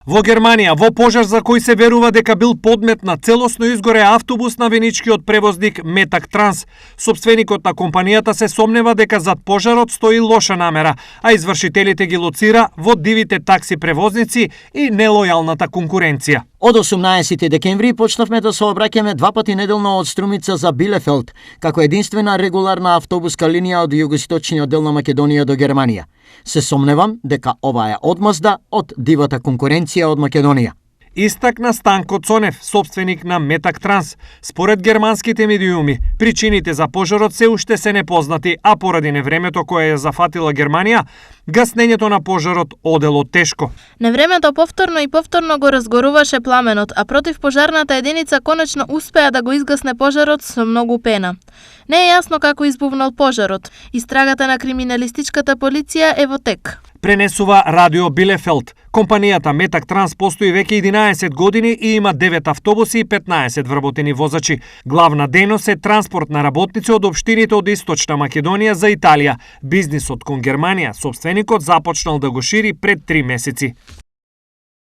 Во Германија, во пожар за кој се верува дека бил подметнат, целосно изгоре автобус на веничкиот превозник Метак Транс. Сопственикот на компанијата се сомнева дека зад пожарот стои лоша намера, а извршителите ги лоцира во дивите такси превозници и нелојалната конкуренција. Од 18 декември почнавме да се обраќаме 2 пати неделно од Струмица за Билефелд, како единствена регуларна автобуска линија од југоисточниот дел на Македонија до Германија. Се сомневам дека ова е одмазда од дивата конкуренција од Македонија. Истакна Станко Цонев, собственик на Метак Транс. Според германските медиуми, причините за пожарот се уште се непознати, а поради невремето кое ја зафатила Германија, гаснењето на пожарот одело тешко. Невремето повторно го разгоруваше пламенот, а противпожарната единица конечно успеа да го изгасне пожарот со многу пена. Не е јасно како избувнал пожарот. Истрагата на криминалистичката полиција е во тек. Пренесува Радио Билефелд. Компанијата Метак Транс постои веќе 11 години и има 9 автобуси и 15 вработени возачи. Главна дејност е транспорт на работници од општините од Источна Македонија за Италија. Бизнисот кон Германија, сопственикот започнал да го шири пред 3 месеци.